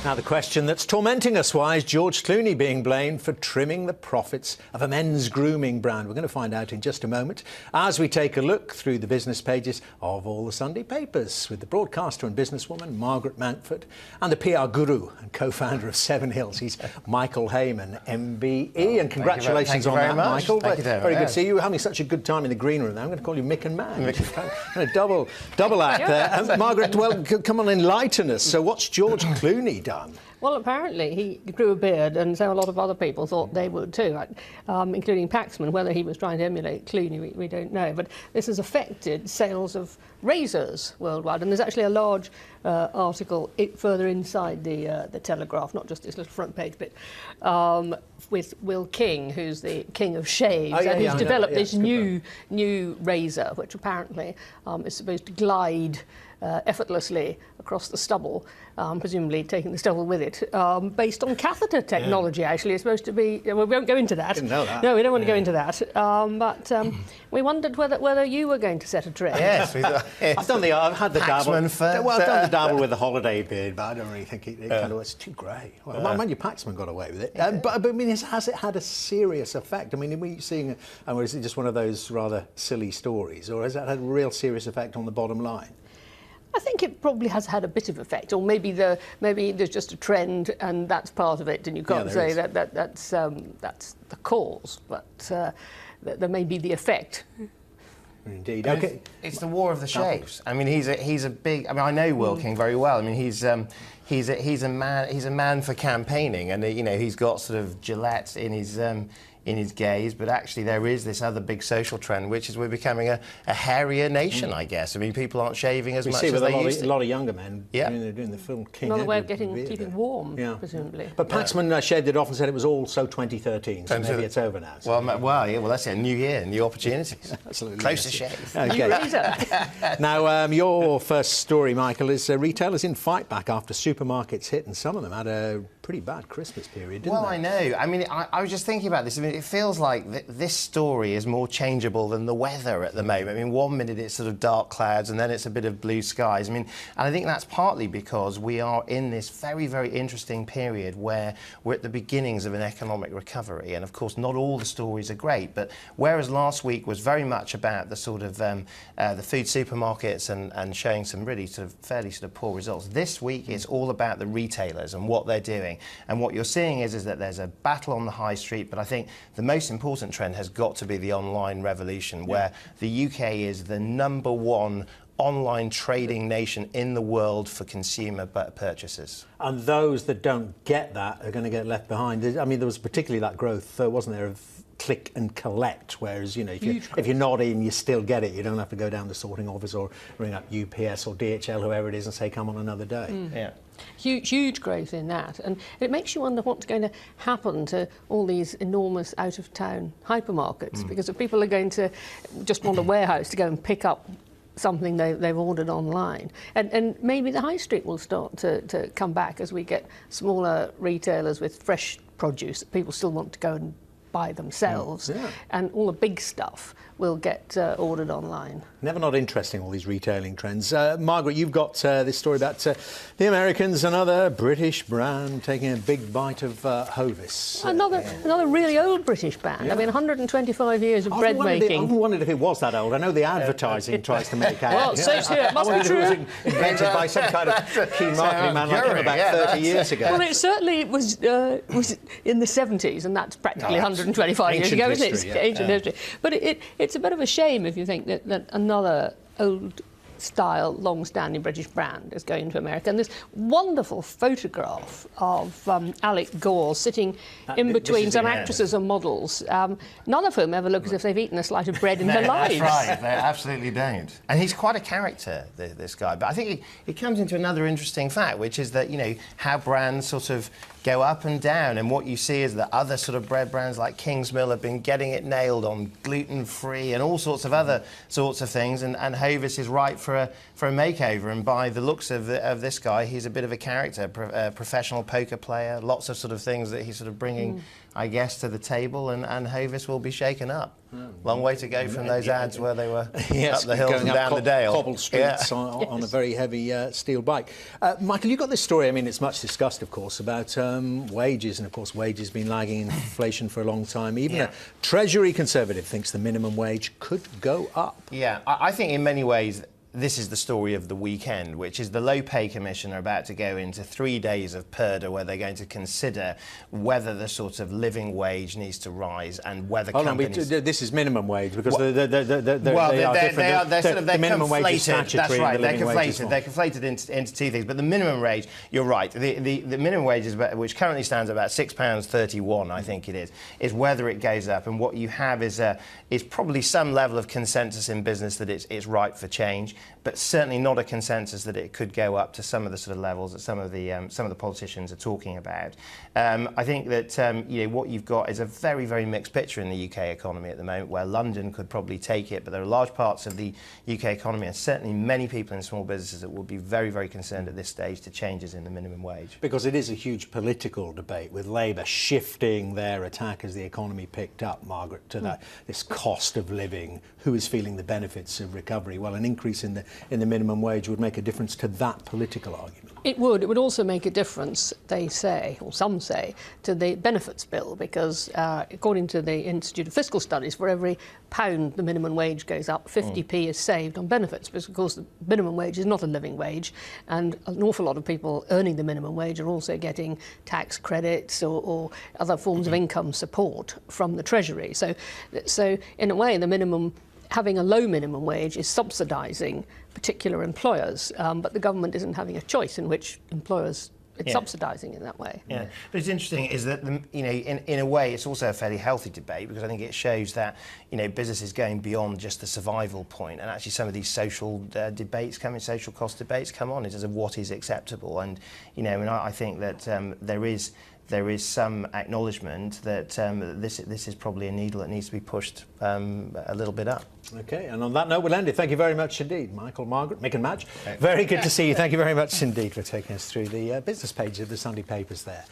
Now, the question that's tormenting us, why is George Clooney being blamed for trimming the profits of a men's grooming brand? We're going to find out in just a moment as we take a look through the business pages of all the Sunday papers with the broadcaster and businesswoman Margaret Mountford and the PR guru and co-founder of Seven Hills. He's Michael Hayman, MBE. And congratulations on that, Michael. Thank you very good to see you. We're having such a good time in the green room now. I'm going to call you Mick and Man. Double act there. Margaret, well, come on, enlighten us. So what's George Clooney done? Well, apparently he grew a beard, and so a lot of other people thought they would too, including Paxman. Whether he was trying to emulate Clooney, we don't know. But this has affected sales of razors worldwide, and there's actually a large article further inside the Telegraph, not just this little front page bit, with Will King, who's the king of shaves, and he's developed this new razor, which apparently is supposed to glide effortlessly across the stubble, presumably taking the stubble with it, based on catheter technology. Actually, it's supposed to be. Well, we won't go into that. Didn't know that. No, we don't want to go into that. But we wondered whether you were going to set a trend. Yes, I've had the dabble. Well, I've done the dabble with the holiday beard, but I don't really think it kind of. It's too grey. Well, mind you, Paxman got away with it. But I mean, has it had a serious effect? I mean, are we seeing? Or is it just one of those rather silly stories, or has that had a real serious effect on the bottom line? I think it probably has had a bit of effect, or maybe there's just a trend, and that's part of it, and you can't say that's the cause, but there may be the effect. Indeed. Okay. It's the war of the shaves. I mean, he's a big. I mean, I know Will King very well. I mean, he's a man for campaigning, and you know, he's got sort of Gillette in his gaze, but actually there is this other big social trend, which is we're becoming a hairier nation, I guess. I mean, people aren't shaving as much as they used to. A lot of younger men. I mean, they're doing the film King. Another way of keeping warm, presumably. But Paxman shaved it off and said it was all so 2013, so maybe it's over now. So well, that's it. New year, new opportunities. Absolutely. Close to shave. Okay. Now, your first story, Michael, is retailers in fight back after supermarkets hit, and some of them had a pretty bad Christmas period, didn't they? Well, I know. I mean, I was just thinking about this. I mean, it feels like this story is more changeable than the weather at the moment. I mean, one minute it's sort of dark clouds and then it's a bit of blue skies. I mean, and I think that's partly because we are in this very, very interesting period where we're at the beginnings of an economic recovery. And, of course, not all the stories are great. But whereas last week was very much about the sort of the food supermarkets and showing some really sort of fairly sort of poor results, this week is all about the retailers and what they're doing. And what you're seeing is that there's a battle on the high street, but I think the most important trend has got to be the online revolution, where the UK is the #1 online trading nation in the world for consumer purchases. And those that don't get that are going to get left behind. I mean, there was particularly that growth, wasn't there, of click and collect, whereas, you know, if you're not in, you still get it. You don't have to go down the sorting office or ring up UPS or DHL, whoever it is, and say, come on another day. Yeah. Huge growth in that, and it makes you wonder what's going to happen to all these enormous out-of-town hypermarkets, because if people are going to just want a warehouse to go and pick up something they've ordered online, and maybe the high street will start to come back as we get smaller retailers with fresh produce that people still want to go and buy themselves, and all the big stuff will get ordered online. Never not interesting, all these retailing trends. Margaret, you've got this story about the Americans, another British brand taking a big bite of Hovis. Another really old British brand. I mean, 125 years of bread making. I wondered if it was that old. I know the advertising tries to make out. Well, so it must be true. It was invented by some kind of key marketing man like him about 30 years ago. Well, it certainly was in the 70s, and that's practically 125 years ago, isn't it? It's ancient history. But it's a bit of a shame if you think that another old-style, long-standing British brand is going to America. And this wonderful photograph of Alec Gore sitting in between some actresses and models, none of whom ever look as if they've eaten a slice of bread in their lives. That's right, they absolutely don't. And he's quite a character, this guy. But I think it comes into another interesting fact, which is that, you know, how brands sort of go up and down, and what you see is that other sort of bread brands like Kingsmill have been getting it nailed on gluten-free and all sorts of other sorts of things, and Hovis is right for a makeover. And by the looks of this guy, he's a bit of a character, professional poker player, lots of sort of things that he's sort of bringing, I guess, to the table, and Hovis will be shaken up. Long way to go from those ads where they were yes, up the hills and down the dale. Cobble streets on a very heavy steel bike. Michael, you got this story, I mean, it's much discussed, of course, about wages, and of course wages been lagging inflation for a long time. Even a Treasury Conservative thinks the minimum wage could go up. Yeah, I think in many ways this is the story of the weekend, which is the Low Pay Commission are about to go into 3 days of purdah where they're going to consider whether the sort of living wage needs to rise and whether companies... this is minimum wage because the minimum wage is statutory. That's right, they're conflated. They're conflated into two things. But the minimum wage, you're right, the minimum wage, which currently stands at about £6.31, I think it is whether it goes up. And what you have is probably some level of consensus in business that it's ripe for change, but certainly not a consensus that it could go up to some of the sort of levels that some of the politicians are talking about. I think that what you've got is a very, very mixed picture in the UK economy at the moment, where London could probably take it, but there are large parts of the UK economy, and certainly many people in small businesses, that would be very, very concerned at this stage to changes in the minimum wage. Because it is a huge political debate, with Labour shifting their attack as the economy picked up, Margaret, to this cost of living. Who is feeling the benefits of recovery? Well, an increase in the minimum wage would make a difference to that political argument. It would. It would also make a difference, they say, or some say, to the benefits bill, because according to the Institute of Fiscal Studies, for every pound the minimum wage goes up, 50p is saved on benefits, because of course the minimum wage is not a living wage, and an awful lot of people earning the minimum wage are also getting tax credits or other forms of income support from the Treasury. So in a way, having a low minimum wage is subsidising particular employers, but the government isn't having a choice in which employers it's subsidising in that way. Yeah, but it's interesting is that in a way it's also a fairly healthy debate, because I think it shows that business is going beyond just the survival point, and actually some of these social social cost debates come on in terms of what is acceptable, and I think that there is some acknowledgement that this is probably a needle that needs to be pushed a little bit up. OK, and on that note, we'll end it. Thank you very much indeed, Michael, Margaret, Mick and Madge. Very good to see you. Thank you very much indeed for taking us through the business page of the Sunday papers there.